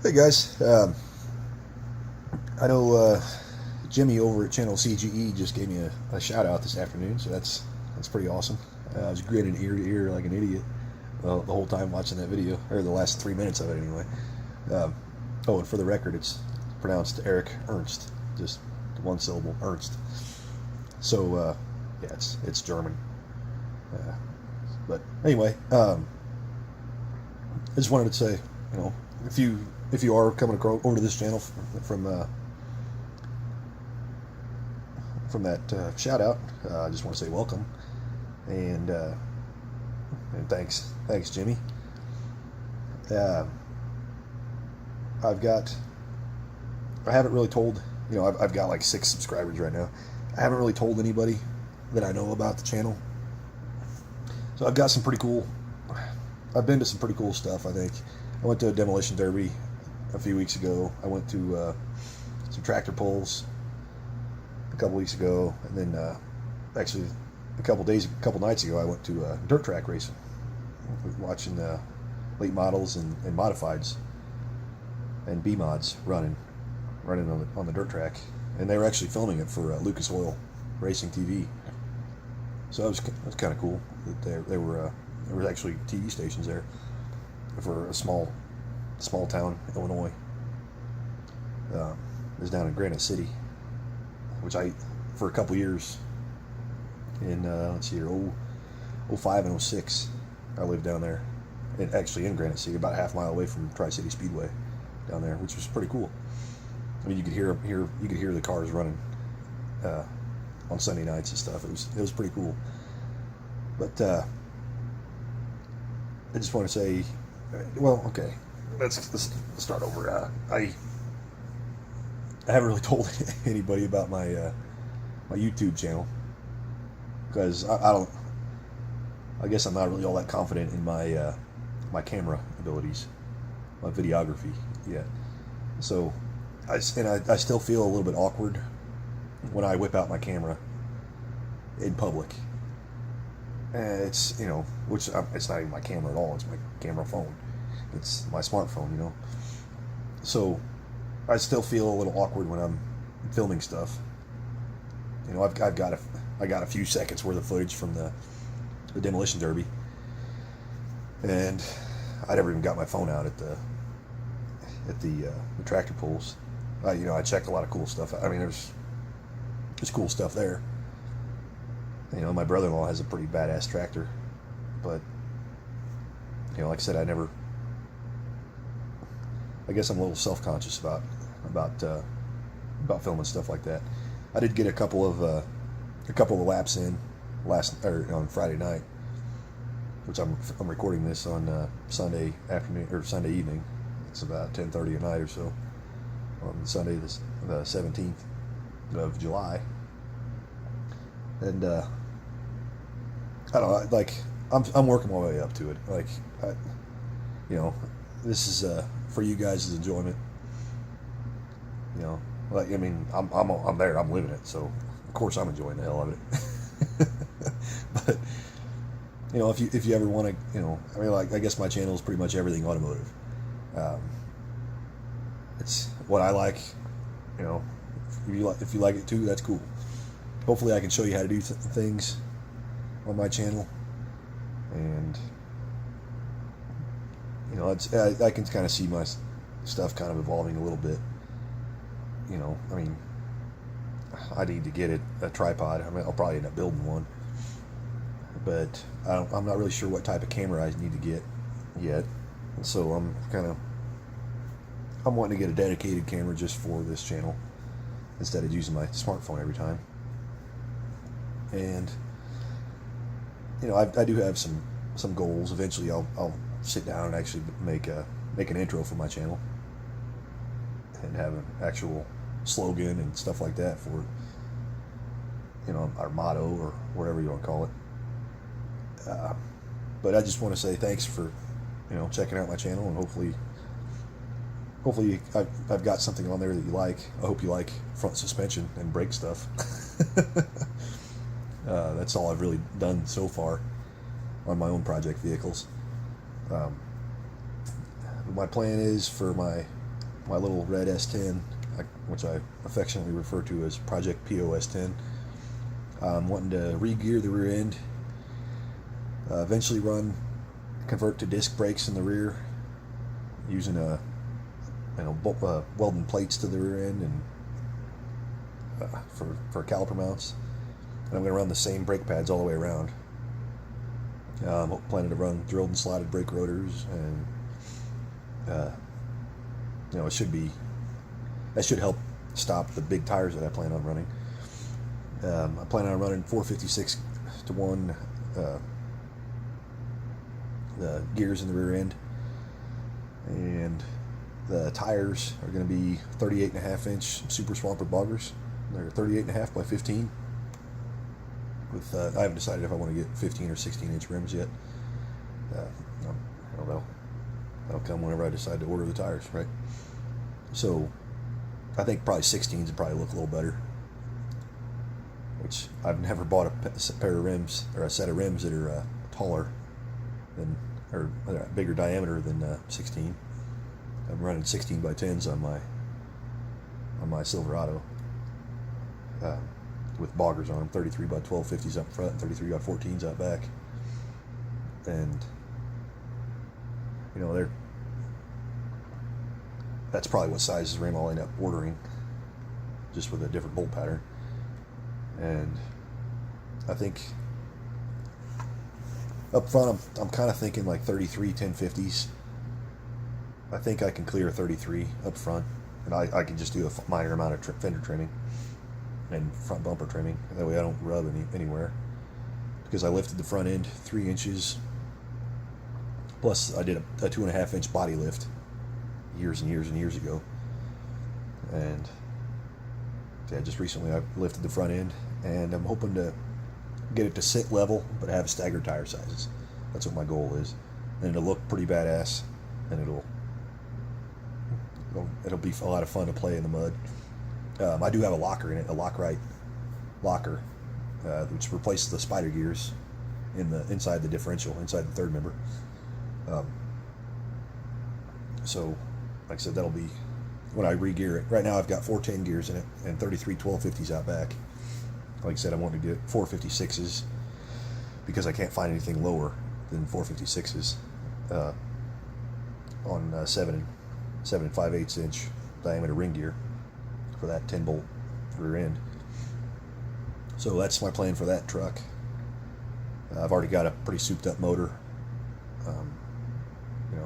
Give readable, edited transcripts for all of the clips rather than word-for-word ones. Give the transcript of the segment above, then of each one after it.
Hey guys, I know Jimmy over at Channel CGE just gave me a shout out this afternoon, so that's pretty awesome. I was grinning ear to ear like an idiot the whole time watching that video, or the last 3 minutes of it anyway. Um, oh, and for the record, it's pronounced Eric Ernst, just one syllable, Ernst. So yeah, it's German. Uh, but anyway, I just wanted to say, you know, if you are coming over to this channel from that shout out, I just want to say welcome and thanks Jimmy. Uh, I've got I haven't really told I've got like 6 subscribers right now. I haven't really told anybody that I know about the channel, so I've got some pretty cool. I've been to some pretty cool stuff. I think I went to a demolition derby a few weeks ago. I went to some tractor pulls a couple weeks ago, and then actually a couple nights ago, I went to dirt track racing, watching late models and modifieds and B mods running on the dirt track, and they were actually filming it for Lucas Oil Racing TV. So that was kind of cool that they were there was actually TV stations there for a small town, Illinois. It was down in Granite City, which I, for a couple years in, let's see here, 05 and 06, I lived down there, actually in Granite City, about a half mile away from Tri-City Speedway down there, which was pretty cool. I mean, you could hear the cars running on Sunday nights and stuff. It was pretty cool. But I just want to say, well, okay, let's start over. I haven't really told anybody about my my YouTube channel because I don't. I guess I'm not really all that confident in my my camera abilities, my videography yet. So, I still feel a little bit awkward when I whip out my camera in public. And it's, which it's not even my camera at all. It's my camera phone. It's my smartphone, So I still feel a little awkward when I'm filming stuff. I got a few seconds worth of footage from the demolition derby, and I never even got my phone out at the tractor pulls. I checked a lot of cool stuff. I mean, there's cool stuff there. My brother-in-law has a pretty badass tractor, but like I said, I guess I'm a little self-conscious about filming stuff like that. I did get a couple of laps in on Friday night, which I'm recording this on Sunday afternoon or Sunday evening. It's about 10:30 at night or so on Sunday the 17th of July. And I don't know, like I'm working my way up to it. Like, this is for you guys' enjoyment. Like, I mean, I'm there, I'm living it, so of course I'm enjoying the hell out of it. But if you ever want to, I mean, like, I guess my channel is pretty much everything automotive. It's what I like. If you like it too, that's cool. Hopefully I can show you how to do things on my channel, and I can kind of see my stuff kind of evolving a little bit. I mean, I need to get a tripod. I mean, I'll probably end up building one, but I'm not really sure what type of camera I need to get yet. So I'm wanting to get a dedicated camera just for this channel instead of using my smartphone every time. And I do have some goals. Eventually, I'll sit down and actually make an intro for my channel and have an actual slogan and stuff like that for our motto or whatever you want to call it. But I just want to say thanks for checking out my channel, and hopefully I've got something on there that you like. I hope you like front suspension and brake stuff. That's all I've really done so far on my own project vehicles. My plan is for my my little red S10, which I affectionately refer to as Project POS10. I'm wanting to re-gear the rear end, eventually convert to disc brakes in the rear, using welding plates to the rear end and for caliper mounts. And I'm going to run the same brake pads all the way around. I'm planning to run drilled and slotted brake rotors, and that should help stop the big tires that I plan on running. I plan on running 456 to 1 the gears in the rear end, and the tires are going to be 38.5 inch Super Swamper boggers. They're 38.5 by 15. I haven't decided if I want to get 15 or 16 inch rims yet. I don't know. That'll come whenever I decide to order the tires, right? So I think probably 16s would probably look a little better. Which I've never bought a pair of rims or a set of rims that are taller than or bigger diameter than 16. I'm running 16 by 10s on my Silverado. With boggers on them, 33 by 1250s up front and 33 by 14s out back. And that's probably what size rim I'll end up ordering, just with a different bolt pattern. And I think up front I'm kind of thinking like 33 1050s. I think I can clear 33 up front, and I can just do a minor amount of fender trimming and front bumper trimming. That way I don't rub anywhere, because I lifted the front end 3 inches, plus I did a 2.5 inch body lift years and years and years ago. And yeah, just recently I lifted the front end, and I'm hoping to get it to sit level but have staggered tire sizes. That's what my goal is, and it'll look pretty badass, and it'll be a lot of fun to play in the mud. I do have a locker in it, a Lockrite locker, which replaces the spider gears inside the differential, inside the third member. So, like I said, that'll be when I re-gear it. Right now I've got 410 gears in it and 33 1250s out back. Like I said, I want to get 456s because I can't find anything lower than 456s on 7 and 5/8 inch diameter ring gear for that 10 bolt rear end. So that's my plan for that truck. I've already got a pretty souped up motor.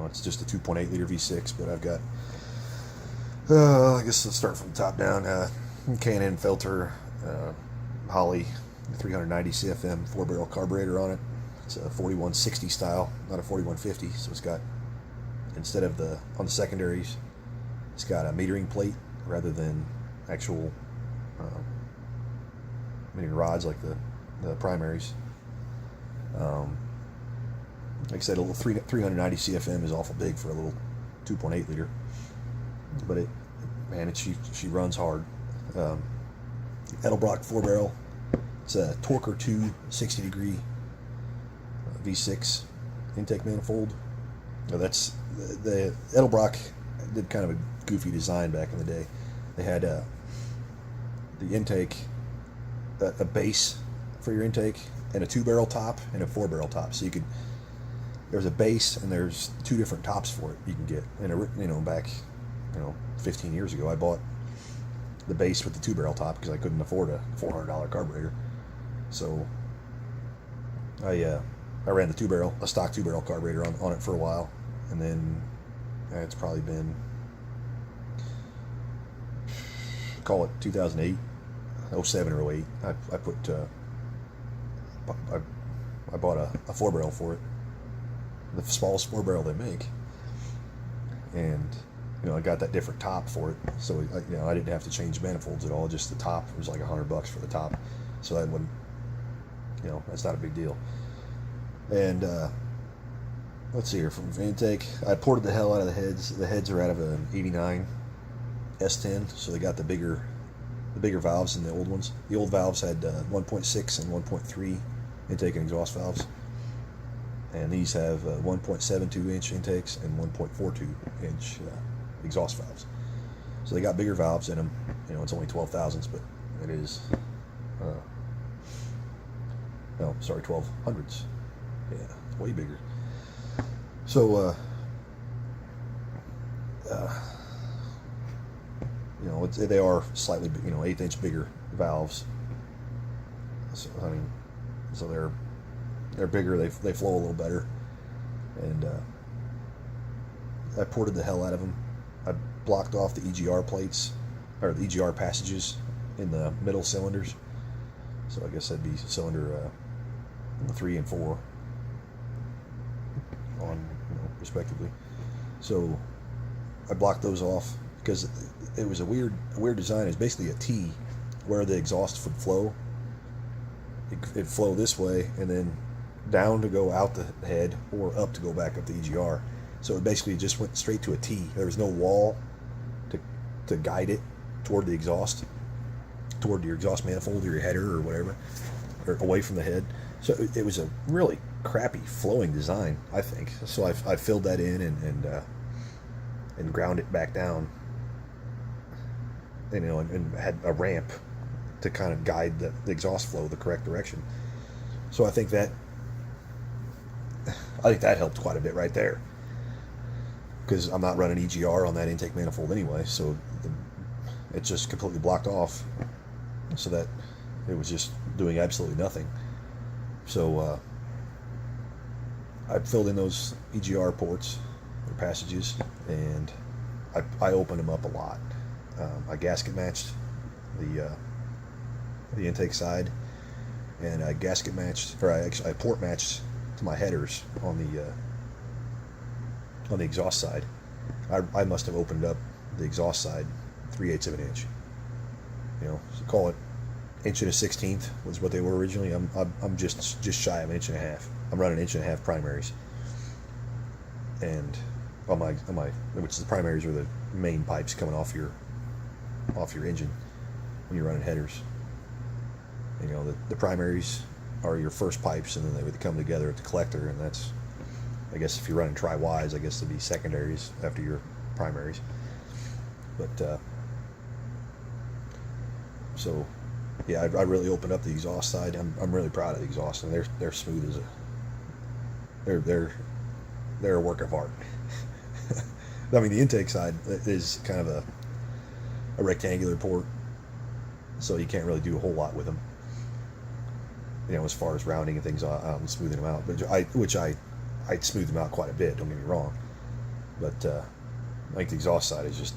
It's just a 2.8 liter V6, but I've got I guess let's start from the top down. K&N filter, Holley 390 CFM 4-barrel carburetor on it. It's a 4160 style, not a 4150. So it's got, instead of on the secondaries, it's got a metering plate rather than actual metering rods like the primaries. Like I said, a little 390 CFM is awful big for a little 2.8 liter, but she runs hard. Edelbrock 4-barrel. It's a Torquer 2 60-degree V6 intake manifold. That's the Edelbrock did kind of a goofy design back in the day. They had the intake, a base for your intake, and a 2-barrel top and a 4-barrel top. So there's a base and there's 2 different tops for it you can get. And back 15 years ago, I bought the base with the 2-barrel top because I couldn't afford a $400 carburetor. So I ran a stock 2-barrel carburetor on it for a while, and then it's probably been, call it 2008, 07 or 08. I bought a 4-barrel for it, the smallest 4-barrel they make, and I got that different top for it, so I didn't have to change manifolds at all. Just the top was like $100 for the top, so that wouldn't, that's not a big deal. And let's see here, from intake, I ported the hell out of the heads. The heads are out of an '89 S10, so they got the bigger valves than the old ones. The old valves had 1.6 and 1.3 intake and exhaust valves, and these have 1.72 inch intakes and 1.42 inch exhaust valves. So they got bigger valves in them. You know, it's only 12 thousandths, but it is. No, sorry, 12 hundredths. Yeah, it's way bigger. So, you know, they are slightly, you know, 1/8 inch bigger valves. So, I mean, so they're bigger. They flow a little better, and I ported the hell out of them. I blocked off the EGR plates, or the EGR passages in the middle cylinders. So I guess that'd be cylinder 3 and 4 on, you know, respectively. So I blocked those off because it was a weird design. It's basically a T where the exhaust would flow. It'd flow this way and then down to go out the head or up to go back up the EGR. So it basically just went straight to a T. There was no wall to guide it toward the exhaust, toward your exhaust manifold or your header or whatever, or away from the head. So it was a really crappy flowing design, I think. So I filled that in and ground it back down, you know, and had a ramp to kind of guide the exhaust flow the correct direction. So I think that helped quite a bit right there, because I'm not running EGR on that intake manifold anyway, so it's just completely blocked off, so that it was just doing absolutely nothing. So I filled in those EGR ports or passages, and I opened them up a lot. I gasket matched the intake side, and I gasket matched, or I port matched to my headers on the exhaust side. I must have opened up the exhaust side 3/8 of an inch. You know, so call it 1/16 was what they were originally. I'm just shy of 1.5 inches. I'm running 1.5 primaries, and on my which the primaries are the main pipes coming off your engine when you're running headers. You know, the primaries are your first pipes, and then they would come together at the collector, and that's, I guess, if you're running tri-wise, I guess it'd be secondaries after your primaries. But so yeah, I really opened up the exhaust side. I'm really proud of the exhaust, and they're smooth as they're a work of art. I mean, the intake side is kind of a rectangular port, so you can't really do a whole lot with them, you know, as far as rounding and things out and smoothing them out. But I smooth them out quite a bit, don't get me wrong. But I think the exhaust side is just,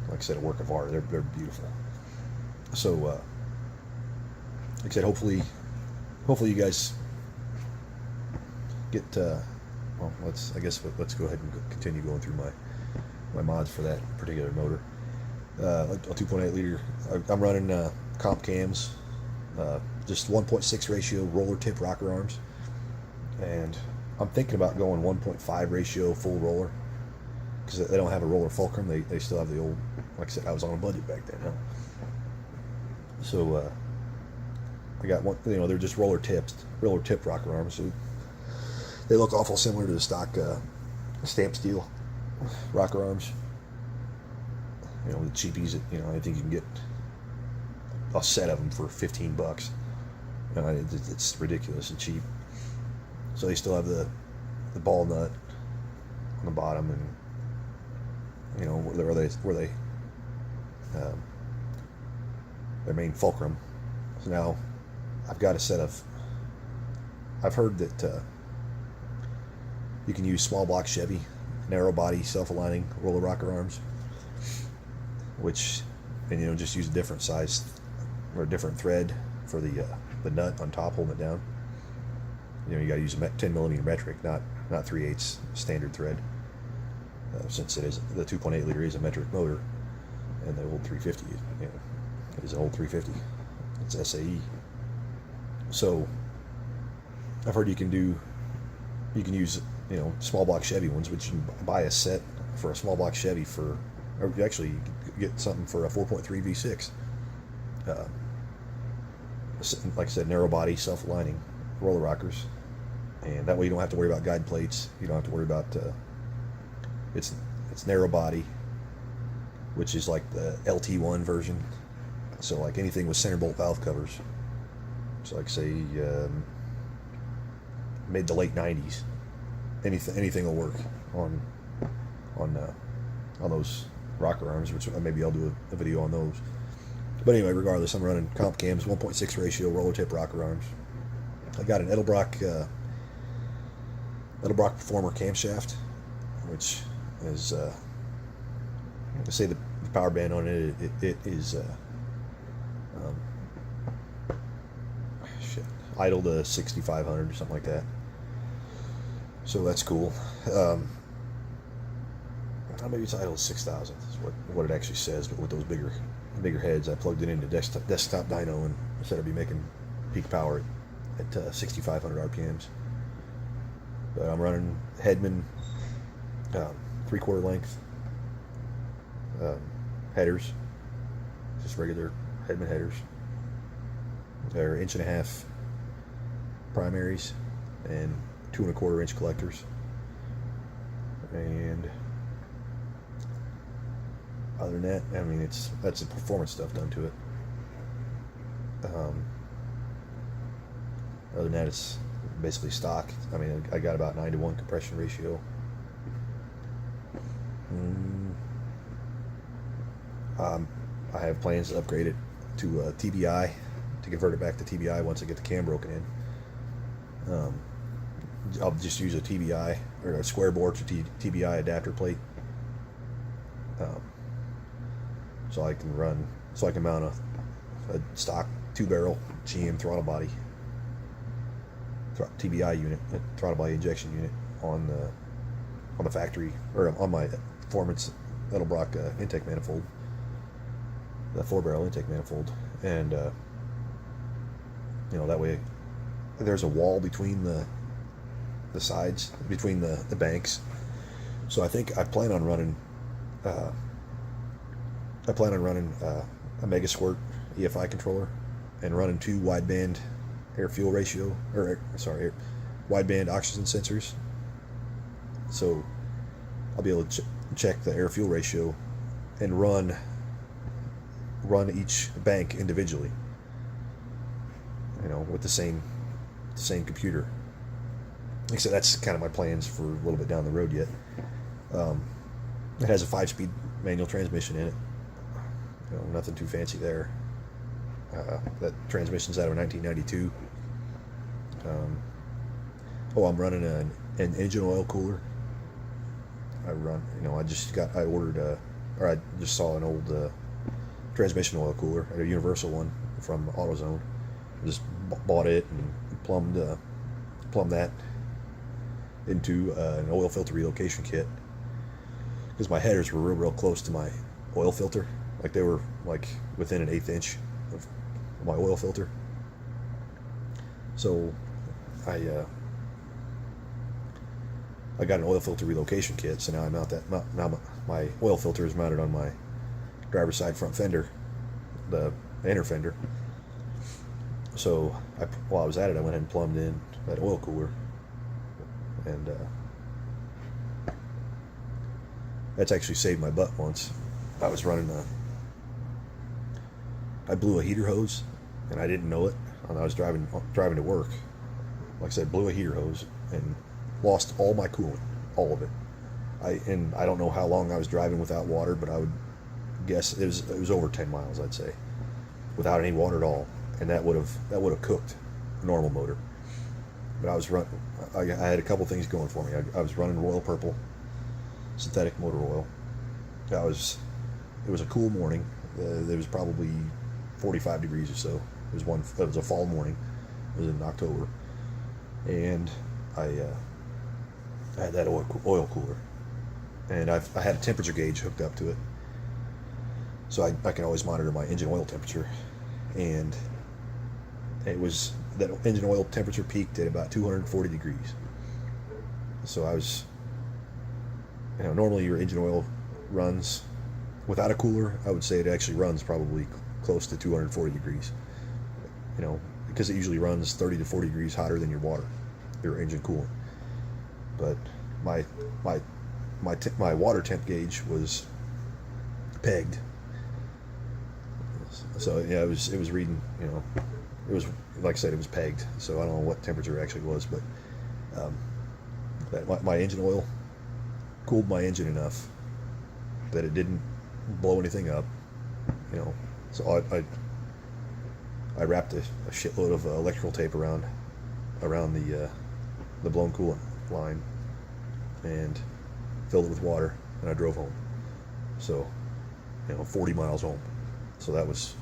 like I said, a work of art. They're beautiful. So like I said, hopefully you guys get well, let's go ahead and continue going through my mods for that particular motor. A 2.8 liter. I'm running comp cams, just 1.6 ratio roller tip rocker arms, and I'm thinking about going 1.5 ratio full roller, because they don't have a roller fulcrum. They still have the old, like I said, I was on a budget back then, huh? So I got one, you know, they're just roller tip rocker arms. So they look awful similar to the stock stamp steel rocker arms. You know, the cheapies, you know, I think you can get a set of them for $15. It's ridiculous and cheap. So they still have the ball nut on the bottom, and you know where they their main fulcrum. So now I've got a set of. I've heard that you can use small block Chevy narrow body self-aligning roller rocker arms, which, and you know, just use a different size or a different thread for the nut on top holding it down. You know, you got to use a 10 millimeter metric, not 3/8 standard thread, since it is the 2.8 liter is a metric motor, and the old 350, you know, is an old 350. It's SAE. So I've heard you can use, you know, small block Chevy ones, which you can buy a set for a small block Chevy for, or actually you can get something for a 4.3 V6. Like I said, narrow body self-aligning roller rockers, and that way you don't have to worry about guide plates. You don't have to worry about it's narrow body, which is like the LT1 version. So like anything with center bolt valve covers. So like say mid to late 90s, anything will work on those rocker arms, which maybe I'll do a video on those. But anyway, regardless, I'm running comp cams, 1.6 ratio roller tip rocker arms. I got an Edelbrock Performer camshaft, which is I say the power band on it is idle to 6,500 or something like that. So that's cool. Maybe it's idle to 6,000 is what it actually says, but with those bigger heads, I plugged it into desktop dyno and said I'd be making peak power at 6,500 RPMs. But I'm running Hedman 3/4 length headers, just regular Hedman headers. They're 1.5" primaries and 2 1/4 inch collectors. And other than that, I mean, that's the performance stuff done to it. Other than that, it's basically stock. I mean, I got about 9-to-1 compression ratio. I have plans to upgrade it to TBI, to convert it back to TBI once I get the cam broken in. I'll just use a TBI or a square bore to TBI adapter plate, so I can mount a stock 2-barrel GM throttle body TBI unit, a throttle body injection unit on the factory, or on my Performance Edelbrock intake manifold, the 4-barrel intake manifold, and that way there's a wall between the sides, between the banks. So I think I plan on running a Mega Squirt EFI controller and running 2 wideband air-fuel ratio, wideband oxygen sensors. So I'll be able to check the air-fuel ratio and run each bank individually, with the same computer. Like I said, that's kind of my plans for a little bit down the road yet. It has a 5-speed manual transmission in it. Nothing too fancy there. That transmission's out of 1992. I'm running an engine oil cooler. I just saw an old transmission oil cooler at a Universal one from AutoZone. Just bought it and plumbed that into an oil filter relocation kit, because my headers were real close to my oil filter. Like they were like within an 1/8 inch of my oil filter. So I got an oil filter relocation kit. So now I mount that. Now my oil filter is mounted on my driver's side front fender, the inner fender. So while I was at it, I went ahead and plumbed in that oil cooler, and that's actually saved my butt once. I was running I blew a heater hose, and I didn't know it. And I was driving to work. Like I said, blew a heater hose and lost all my coolant, all of it. I don't know how long I was driving without water, but I would guess it was over 10 miles, I'd say, without any water at all, and that would have cooked a normal motor. But I had a couple things going for me. I was running Royal Purple synthetic motor oil. It was a cool morning. It was probably 45 degrees or so. It was a fall morning. It was in October, and I had that oil cooler, and I had a temperature gauge hooked up to it, so I can always monitor my engine oil temperature. And that engine oil temperature peaked at about 240 degrees. So I was, normally your engine oil runs without a cooler. I would say it actually runs probably close to 240 degrees. Because it usually runs 30 to 40 degrees hotter than your engine coolant. But my water temp gauge was pegged. So yeah, it was reading, it was, like I said, it was pegged. So I don't know what temperature it actually was, but my engine oil cooled my engine enough that it didn't blow anything up. So I wrapped a shitload of electrical tape around the blown coolant line and filled it with water, and I drove home. So 40 miles home. So that was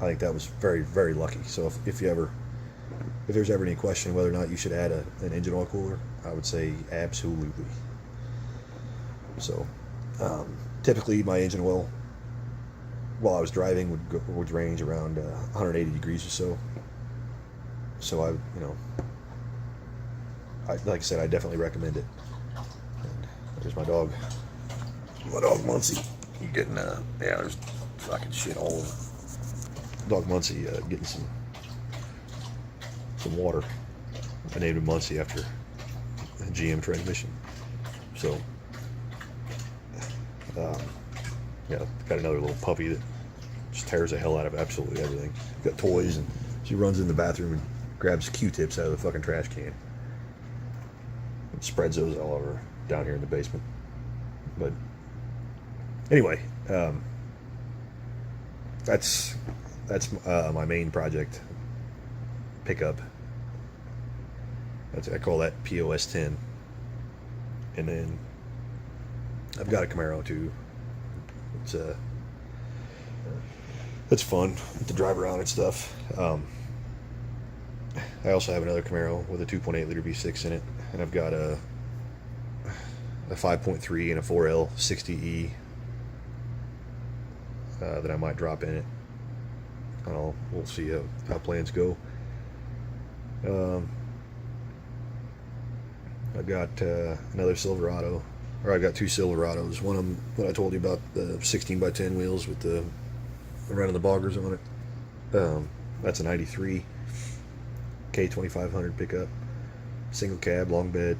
I think that was very, very lucky. So if there's ever any question whether or not you should add an engine oil cooler, I would say absolutely. So typically my engine oil while I was driving would range around 180 degrees or so. So like I said, I definitely recommend it. And there's my dog Muncie getting there's fucking shit all over. Dog Muncie getting some water. I named him Muncie after a GM transmission. So got another little puppy that just tears the hell out of absolutely everything. Got toys, and she runs in the bathroom and grabs Q-tips out of the fucking trash can and spreads those all over down here in the basement. But anyway, that's my main project pickup. I call that POS 10. And then I've got a Camaro too. It's fun to drive around and stuff. I also have another Camaro with a 2.8 liter V6 in it, and I've got a 5.3 and a 4L 60E that I might drop in it. I don't know. We'll see how plans go. I've got another Silverado, or I've got two Silverados. One of them, what I told you about, the 16x10 wheels with the running the boggers on it. That's a 93 K2500 pickup, single cab, long bed.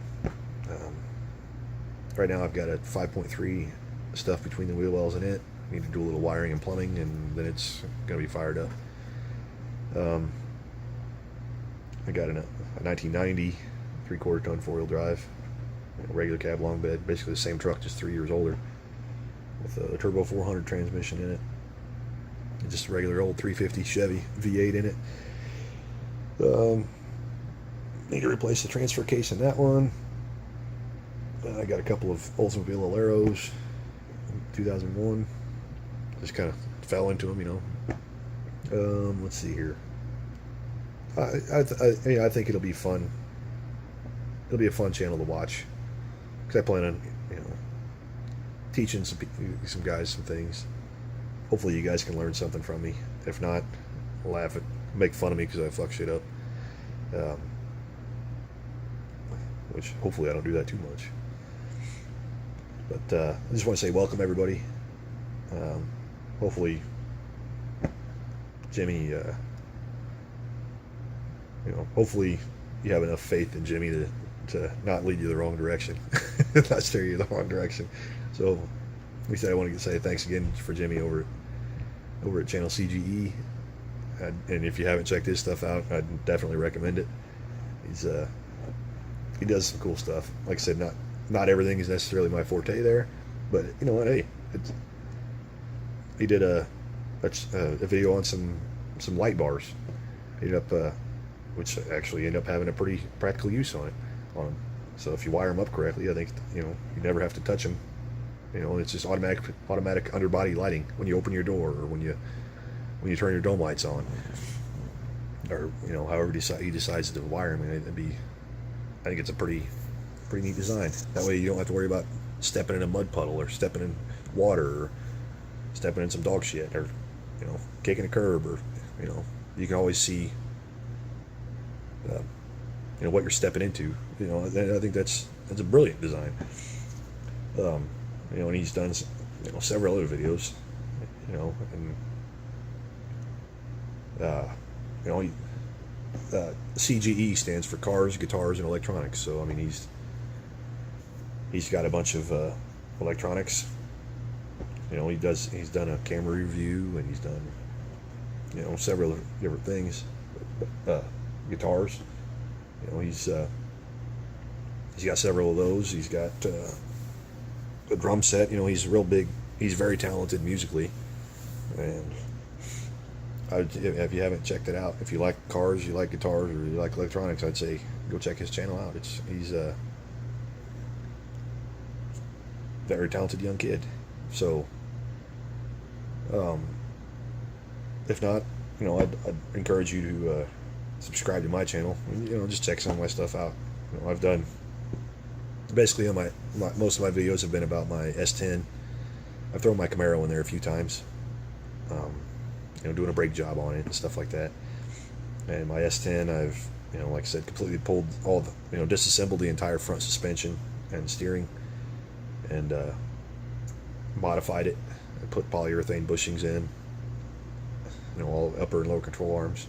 Right now I've got a 5.3 stuff between the wheel wells in it. I need to do a little wiring and plumbing, and then it's going to be fired up. I got a 1990 3/4 ton 4-wheel drive, regular cab, long bed, basically the same truck, just 3 years older, with a turbo 400 transmission in it, and just a regular old 350 Chevy V8 in it. Need to replace the transfer case in that one. I got a couple of Oldsmobile Aleros, 2001. Just kind of fell into them, Let's see here. I think it'll be fun. It'll be a fun channel to watch, because I plan on, teaching some guys some things. Hopefully you guys can learn something from me. If not, laugh at, make fun of me because I fuck shit up. Which hopefully I don't do that too much. But I just want to say welcome everybody. Hopefully Jimmy, hopefully you have enough faith in Jimmy to not lead you the wrong direction, not steer you the wrong direction. So at least I want to say thanks again for Jimmy over at Channel CGE. And if you haven't checked his stuff out, I'd definitely recommend it. He does some cool stuff. Like I said, not everything is necessarily my forte there, but you know what? Hey, he did a video on some light bars. Which actually ended up having a pretty practical use on them. So if you wire them up correctly, I think you never have to touch them. It's just automatic underbody lighting when you open your door, or when you turn your dome lights on, or however he decides to wire them. I think it's a pretty neat design. That way you don't have to worry about stepping in a mud puddle, or stepping in water, or stepping in some dog shit, or kicking a curb, or you can always see what you're stepping into. I think that's a brilliant design. And he's done several other videos, CGE stands for cars, guitars, and electronics. So he's He's got a bunch of electronics. You know, he's done a camera review, and he's done, you know, several different things. Guitars. You know, he's got several of those. He's got a drum set. You know, he's real big. He's very talented musically, and if you haven't checked it out, if you like cars, you like guitars, or you like electronics, I'd say go check his channel out. He's a very talented young kid. So, if not, you know, I'd encourage you to subscribe to my channel. And, you know, just check some of my stuff out. You know, I've done basically on my most of my videos have been about my S10. I've thrown my Camaro in there a few times. You know, doing a brake job on it and stuff like that. And my S10, I've, you know, like I said, completely pulled all the, you know, disassembled the entire front suspension and steering, and modified it. I put polyurethane bushings in, you know, all upper and lower control arms.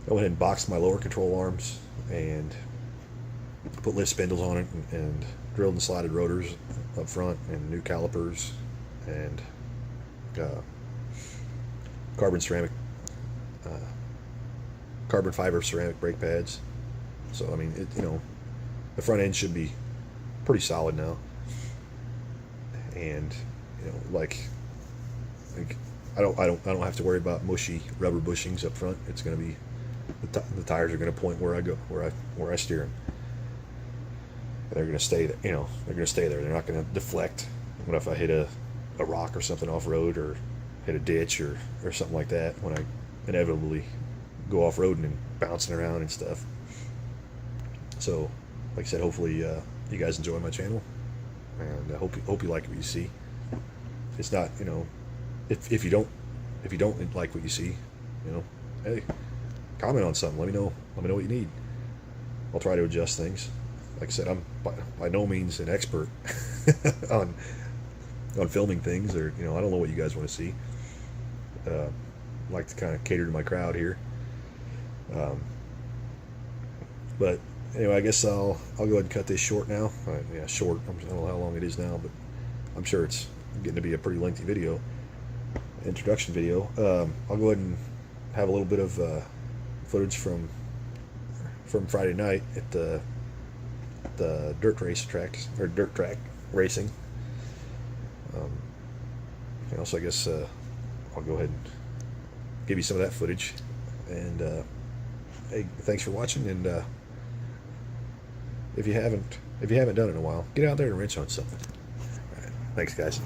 I went ahead and boxed my lower control arms and put lift spindles on it, and drilled and slotted rotors up front, and new calipers, and carbon fiber ceramic brake pads. So I mean, you know, the front end should be pretty solid now, and you know, like I don't have to worry about mushy rubber bushings up front. It's going to be the tires are going to point where I go, where I steer them. They're going to stay there. You know, they're going to stay there. They're not going to deflect. What if I hit a rock or something off road, or hit a ditch or something like that, when I inevitably go off roading and bouncing around and stuff. So, like I said, hopefully you guys enjoy my channel, and I hope you like what you see. It's not, you know, if you don't like what you see, you know, hey, comment on something. Let me know what you need. I'll try to adjust things. Like I said, I'm by no means an expert on filming things, or, you know, I don't know what you guys want to see. I like to kind of cater to my crowd here. But anyway, I guess I'll go ahead and cut this short now. Yeah, short. I don't know how long it is now, but I'm sure it's getting to be a pretty lengthy video, introduction video. I'll go ahead and have a little bit of footage from Friday night at the dirt track racing. You know, so I guess I'll go ahead and give you some of that footage. And hey, thanks for watching. And if you haven't done it in a while, get out there and wrench on something. All right, thanks, guys.